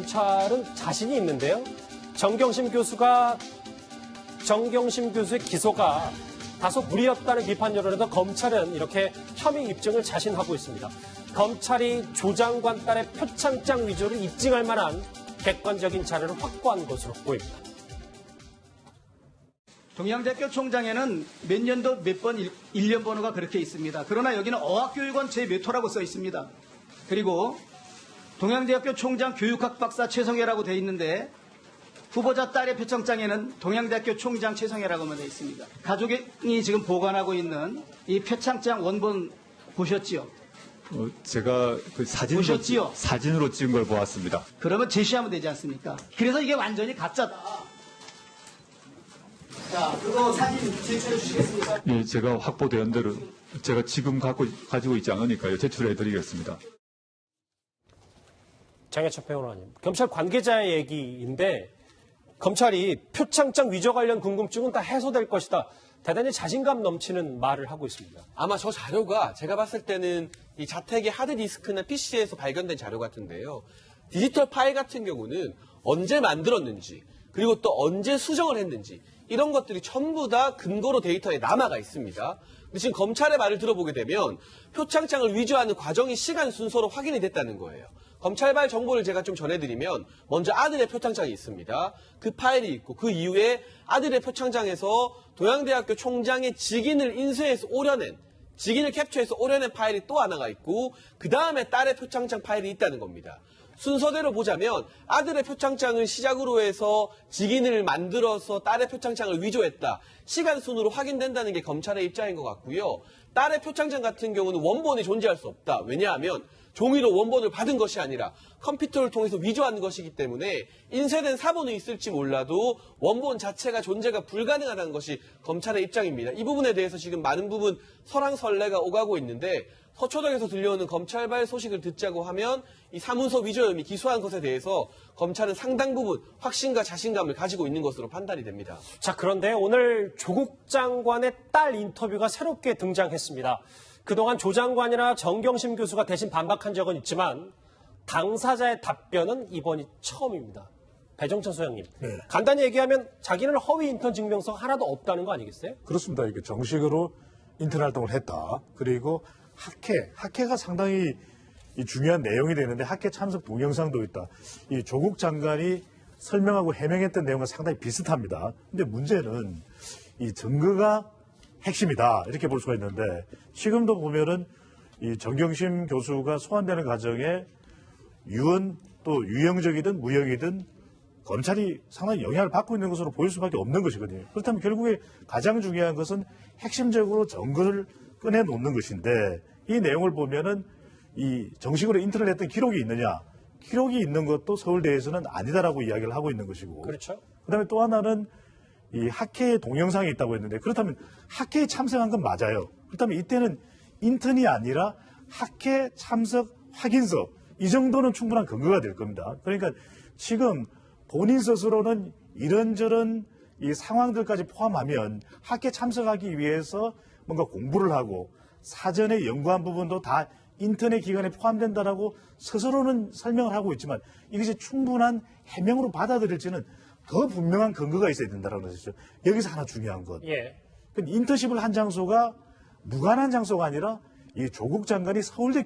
검찰은 자신이 있는데요. 정경심 교수의 기소가 다소 무리였다는 비판 여론에도 검찰은 이렇게 혐의 입증을 자신하고 있습니다. 검찰이 조 장관 딸의 표창장 위조를 입증할 만한 객관적인 자료를 확보한 것으로 보입니다. 동양대학교 총장에는 몇 년도 몇 번 일련 번호가 그렇게 있습니다. 그러나 여기는 어학교육원 제 몇 호라고 써 있습니다. 그리고 동양대학교 총장 교육학 박사 최성혜라고 돼 있는데 후보자 딸의 표창장에는 동양대학교 총장 최성혜라고만 돼 있습니다. 가족이 지금 보관하고 있는 이 표창장 원본 보셨지요? 제가 그 사진으로 찍은 걸 보았습니다. 그러면 제시하면 되지 않습니까? 그래서 이게 완전히 가짜다. 자, 그거 사진 제출해 주시겠습니까? 예, 제가 확보된 대로 제가 지금 가지고 있지 않으니까요. 제출해 드리겠습니다. 장혜철 평론가님, 검찰 관계자의 얘기인데 검찰이 표창장 위조 관련 궁금증은 다 해소될 것이다. 대단히 자신감 넘치는 말을 하고 있습니다. 아마 저 자료가 제가 봤을 때는 이 자택의 하드디스크나 PC에서 발견된 자료 같은데요. 디지털 파일 같은 경우는 언제 만들었는지 그리고 또 언제 수정을 했는지 이런 것들이 전부 다 근거로 데이터에 남아가 있습니다. 근데 지금 검찰의 말을 들어보게 되면 표창장을 위조하는 과정이 시간 순서로 확인이 됐다는 거예요. 검찰발 정보를 제가 좀 전해드리면 먼저 아들의 표창장이 있습니다. 그 파일이 있고 그 이후에 아들의 표창장에서 동양대학교 총장의 직인을 인쇄해서 오려낸 직인을 캡처해서 오려낸 파일이 또 하나가 있고 그 다음에 딸의 표창장 파일이 있다는 겁니다. 순서대로 보자면 아들의 표창장을 시작으로 해서 직인을 만들어서 딸의 표창장을 위조했다. 시간 순으로 확인된다는 게 검찰의 입장인 것 같고요. 딸의 표창장 같은 경우는 원본이 존재할 수 없다. 왜냐하면 종이로 원본을 받은 것이 아니라 컴퓨터를 통해서 위조한 것이기 때문에 인쇄된 사본이 있을지 몰라도 원본 자체가 존재가 불가능하다는 것이 검찰의 입장입니다. 이 부분에 대해서 지금 많은 부분 설왕설래가 오가고 있는데 서초동에서 들려오는 검찰발 소식을 듣자고 하면 이 사문서 위조 혐의 기소한 것에 대해서 검찰은 상당 부분 확신과 자신감을 가지고 있는 것으로 판단이 됩니다. 자, 그런데 오늘 조국 장관의 딸 인터뷰가 새롭게 등장했습니다. 그동안 조 장관이나 정경심 교수가 대신 반박한 적은 있지만 당사자의 답변은 이번이 처음입니다. 배정찬 소장님, 네. 간단히 얘기하면 자기는 허위 인턴 증명서가 하나도 없다는 거 아니겠어요? 그렇습니다. 이게 정식으로 인턴 활동을 했다. 그리고 학회가 상당히 중요한 내용이 되는데 학회 참석 동영상도 있다. 이 조국 장관이 설명하고 해명했던 내용과 상당히 비슷합니다. 근데 문제는 이 증거가 핵심이다. 이렇게 볼 수가 있는데 지금도 보면은 이 정경심 교수가 소환되는 과정에 또 유형적이든 무형이든 검찰이 상당히 영향을 받고 있는 것으로 보일 수밖에 없는 것이거든요. 그렇다면 결국에 가장 중요한 것은 핵심적으로 증거를 꺼내놓는 것인데 이 내용을 보면은 이 정식으로 인턴을 했던 기록이 있느냐? 기록이 있는 것도 서울대에서는 아니다라고 이야기를 하고 있는 것이고. 그렇죠. 그다음에 또 하나는 이 학회에 동영상이 있다고 했는데 그렇다면 학회에 참석한 건 맞아요. 그렇다면 이때는 인턴이 아니라 학회 참석 확인서 이 정도는 충분한 근거가 될 겁니다. 그러니까 지금 본인 스스로는 이런저런 이 상황들까지 포함하면 학회 참석하기 위해서 뭔가 공부를 하고 사전에 연구한 부분도 다 인턴의 기간에 포함된다라고 스스로는 설명을 하고 있지만 이것이 충분한 해명으로 받아들일지는 더 분명한 근거가 있어야 된다는 것이죠. 여기서 하나 중요한 것. 예. 인턴십을 한 장소가 무관한 장소가 아니라 이 조국 장관이 서울대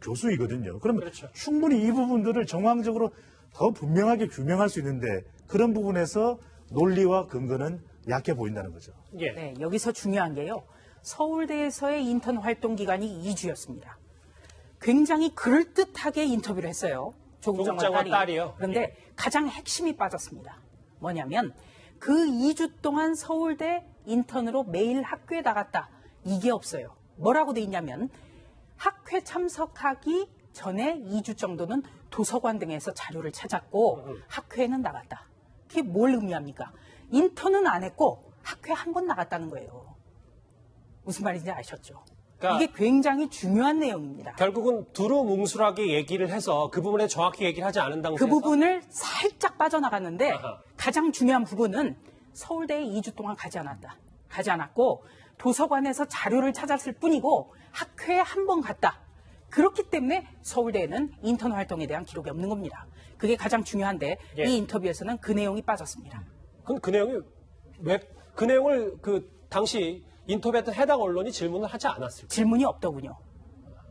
교수이거든요. 그러면 그렇죠. 충분히 이 부분들을 정황적으로 더 분명하게 규명할 수 있는데 그런 부분에서 논리와 근거는 약해 보인다는 거죠. 예. 네, 여기서 중요한 게요. 서울대에서의 인턴 활동 기간이 2주였습니다. 굉장히 그럴듯하게 인터뷰를 했어요. 조국 장관 딸이요. 그런데 예. 가장 핵심이 빠졌습니다. 뭐냐면 그 2주 동안 서울대 인턴으로 매일 학교에 나갔다. 이게 없어요. 뭐라고 돼 있냐면 학회 참석하기 전에 2주 정도는 도서관 등에서 자료를 찾았고 학회에는 나갔다. 그게 뭘 의미합니까? 인턴은 안 했고 학회 한 번 나갔다는 거예요. 무슨 말인지 아셨죠? 그러니까 이게 굉장히 중요한 내용입니다. 결국은 두루뭉술하게 얘기를 해서 그 부분에 정확히 얘기를 하지 않은 당시에서 그 부분을 살짝 빠져나갔는데 아하. 가장 중요한 부분은 서울대에 2주 동안 가지 않았다. 가지 않았고 도서관에서 자료를 찾았을 뿐이고 학회에 한 번 갔다. 그렇기 때문에 서울대에는 인턴 활동에 대한 기록이 없는 겁니다. 그게 가장 중요한데 예. 이 인터뷰에서는 그 내용이 빠졌습니다. 그럼 그 내용이 왜 그 내용을 그 당시 인터뷰했던 해당 언론이 질문을 하지 않았을까? 질문이 없더군요.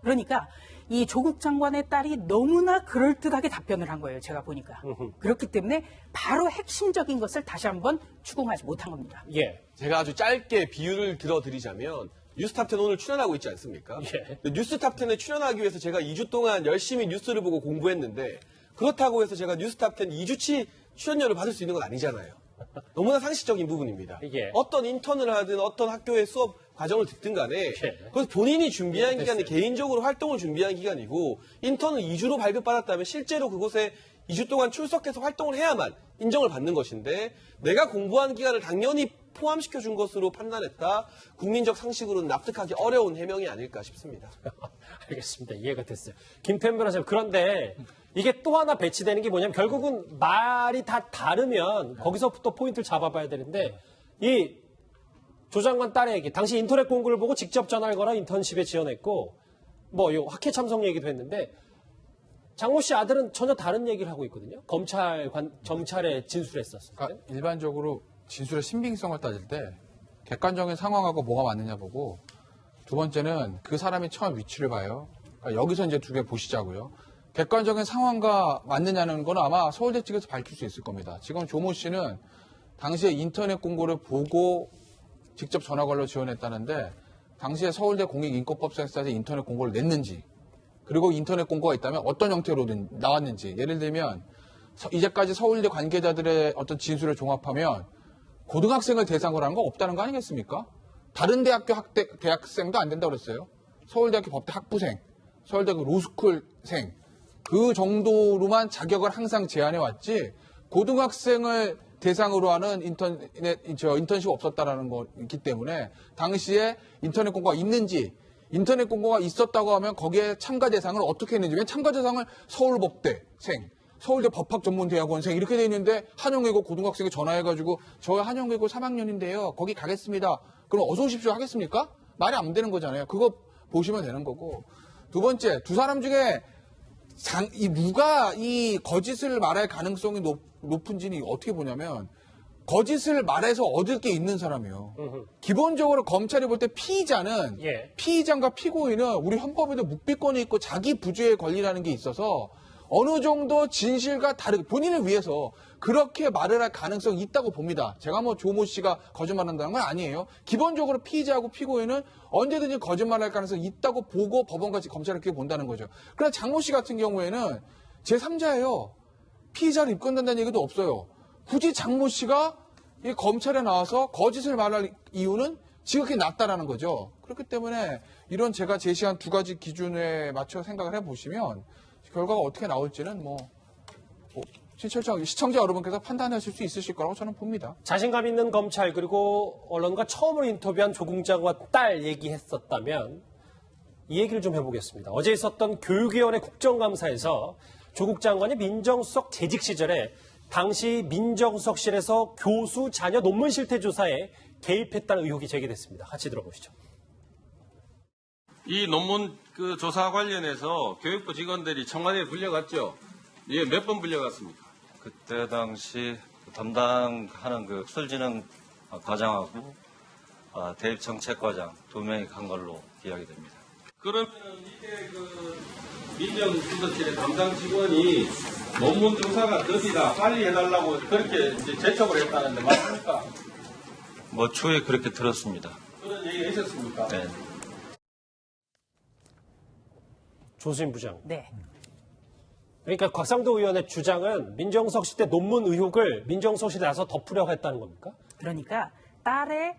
그러니까 이 조국 장관의 딸이 너무나 그럴듯하게 답변을 한 거예요. 제가 보니까. 그렇기 때문에 바로 핵심적인 것을 다시 한번 추궁하지 못한 겁니다. 예. 제가 아주 짧게 비유를 들어드리자면 뉴스탑10 오늘 출연하고 있지 않습니까? 예. 뉴스탑10에 출연하기 위해서 제가 2주 동안 열심히 뉴스를 보고 공부했는데 그렇다고 해서 제가 뉴스탑10 2주치 출연료를 받을 수 있는 건 아니잖아요. 너무나 상식적인 부분입니다. 예. 어떤 인턴을 하든 어떤 학교의 수업 과정을 듣든 간에 그래서 본인이 준비한 기간이 개인적으로 활동을 준비한 기간이고 인턴을 2주로 발급받았다면 실제로 그곳에 2주 동안 출석해서 활동을 해야만 인정을 받는 것인데 내가 공부한 기간을 당연히 포함시켜 준 것으로 판단했다. 국민적 상식으로는 납득하기 어려운 해명이 아닐까 싶습니다. 알겠습니다. 이해가 됐어요. 김태현 변호사님, 그런데 이게 또 하나 배치되는 게 뭐냐면 결국은 말이 다 다르면 거기서부터 포인트를 잡아봐야 되는데 이 조 장관 딸의 얘기, 당시 인터넷 공고를 보고 직접 전화를 걸어 인턴십에 지원했고 뭐 요 학회 참석 얘기도 했는데 장모 씨 아들은 전혀 다른 얘기를 하고 있거든요. 검찰에 진술했었어요. 그러니까 일반적으로 진술의 신빙성을 따질 때 객관적인 상황하고 뭐가 맞느냐 보고 두 번째는 그 사람이 처한 위치를 봐요. 그러니까 여기서 이제 두 개 보시자고요. 객관적인 상황과 맞느냐는 건 아마 서울대 측에서 밝힐 수 있을 겁니다. 지금 조모 씨는 당시에 인터넷 공고를 보고 직접 전화 걸러 지원했다는데 당시에 서울대 공익인권법센터에서 인터넷 공고를 냈는지 그리고 인터넷 공고가 있다면 어떤 형태로든 나왔는지 예를 들면 이제까지 서울대 관계자들의 어떤 진술을 종합하면 고등학생을 대상으로 하는 거 없다는 거 아니겠습니까? 다른 대학교 대학생도 안 된다고 그랬어요. 서울대학교 법대 학부생, 서울대학교 로스쿨생 그 정도로만 자격을 항상 제한해 왔지 고등학생을 대상으로 하는 인턴십 없었다라는 거기 때문에 당시에 인터넷 공고가 있는지 인터넷 공고가 있었다고 하면 거기에 참가 대상을 어떻게 했는지 왜냐면 참가 대상을 서울법대생 서울대 법학전문대학원생 이렇게 돼 있는데 한영외고 고등학생이 전화해가지고 저 한영외고 3학년인데요 거기 가겠습니다 그럼 어서 오십시오 하겠습니까? 말이 안 되는 거잖아요. 그거 보시면 되는 거고 두 번째 두 사람 중에 누가 이 거짓을 말할 가능성이 높은지는 어떻게 보냐면 거짓을 말해서 얻을 게 있는 사람이에요. 기본적으로 검찰이 볼 때 피의자는 피의자과 피고인은 우리 헌법에도 묵비권이 있고 자기 부주의 권리라는 게 있어서 어느 정도 진실과 다르게 본인을 위해서 그렇게 말을 할 가능성이 있다고 봅니다. 제가 뭐 조모 씨가 거짓말한다는 건 아니에요. 기본적으로 피의자하고 피고인은 언제든지 거짓말할 가능성이 있다고 보고 법원까지 검찰을 그렇게 본다는 거죠. 그러나 장모 씨 같은 경우에는 제3자예요. 피의자를 입건된다는 얘기도 없어요. 굳이 장모 씨가 이 검찰에 나와서 거짓을 말할 이유는 지극히 낮다라는 거죠. 그렇기 때문에 이런 제가 제시한 두 가지 기준에 맞춰 생각을 해보시면 결과가 어떻게 나올지는 시청자 여러분께서 판단하실 수 있으실 거라고 저는 봅니다. 자신감 있는 검찰 그리고 언론과 처음으로 인터뷰한 조국 장관 딸 얘기했었다면 이 얘기를 좀 해보겠습니다. 어제 있었던 교육위원회 국정감사에서 조국 장관이 민정수석 재직 시절에 당시 민정수석실에서 교수 자녀 논문 실태 조사에 개입했다는 의혹이 제기됐습니다. 같이 들어보시죠. 이 논문 그 조사 관련해서 교육부 직원들이 청와대에 불려갔죠? 예, 몇 번 불려갔습니까? 그때 당시 담당하는 그 술진흥 과장하고 대입정책과장 두 명이 간 걸로 기억이 됩니다. 그러면 이게 그 민정수석실의 담당 직원이 논문 조사가 더디다 빨리 해달라고 그렇게 이제 재촉을 했다는데 맞습니까? 뭐 추후에 그렇게 들었습니다. 그런 얘기 하셨습니까? 네. 조수인 부장. 네. 그러니까 곽상도 의원의 주장은 민정수석실 때 논문 의혹을 민정수석실에 나서 덮으려고 했다는 겁니까? 그러니까 딸의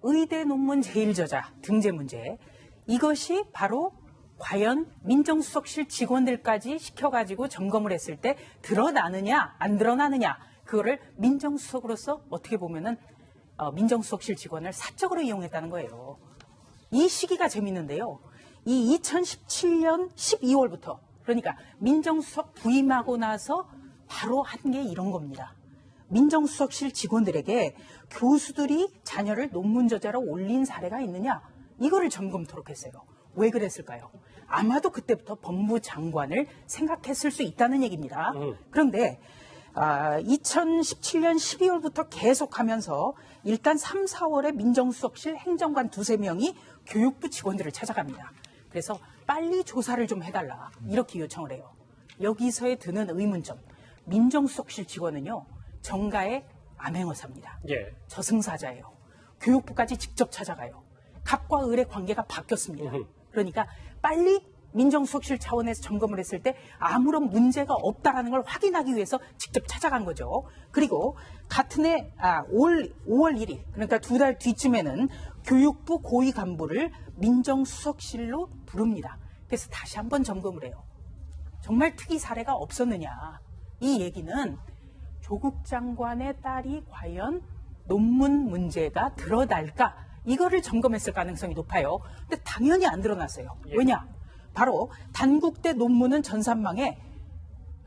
의대 논문 제일저자 등재 문제 이것이 바로 과연 민정수석실 직원들까지 시켜가지고 점검을 했을 때 드러나느냐 안 드러나느냐 그거를 민정수석으로서 어떻게 보면은 민정수석실 직원을 사적으로 이용했다는 거예요. 이 시기가 재밌는데요. 이 2017년 12월부터 그러니까 민정수석 부임하고 나서 바로 한 게 이런 겁니다. 민정수석실 직원들에게 교수들이 자녀를 논문 저자로 올린 사례가 있느냐 이거를 점검토록 했어요. 왜 그랬을까요? 아마도 그때부터 법무부 장관을 생각했을 수 있다는 얘기입니다. 그런데 2017년 12월부터 계속하면서 일단 3, 4월에 민정수석실 행정관 2~3명이 교육부 직원들을 찾아갑니다. 그래서 빨리 조사를 좀 해달라 이렇게 요청을 해요. 여기서의 드는 의문점, 민정수석실 직원은요 정가의 암행어사입니다. 예. 저승사자예요. 교육부까지 직접 찾아가요. 갑과 을의 관계가 바뀌었습니다. 그러니까 빨리 민정수석실 차원에서 점검을 했을 때 아무런 문제가 없다라는 걸 확인하기 위해서 직접 찾아간 거죠. 그리고 같은 해 5월 1일 그러니까 2달 뒤쯤에는 교육부 고위 간부를 민정수석실로 부릅니다. 그래서 다시 한번 점검을 해요. 정말 특이 사례가 없었느냐. 이 얘기는 조국 장관의 딸이 과연 논문 문제가 드러날까? 이거를 점검했을 가능성이 높아요. 근데 당연히 안 드러났어요. 왜냐? 바로 단국대 논문은 전산망에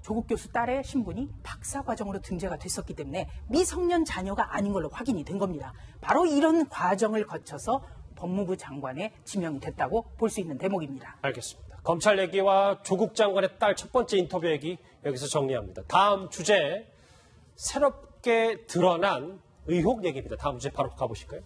조국 교수 딸의 신분이 박사 과정으로 등재가 됐었기 때문에 미성년 자녀가 아닌 걸로 확인이 된 겁니다. 바로 이런 과정을 거쳐서 법무부 장관에 지명이 됐다고 볼 수 있는 대목입니다. 알겠습니다. 검찰 얘기와 조국 장관의 딸 첫 번째 인터뷰 얘기 여기서 정리합니다. 다음 주제 새롭게 드러난 의혹 얘기입니다. 다음 주제 바로 가보실까요?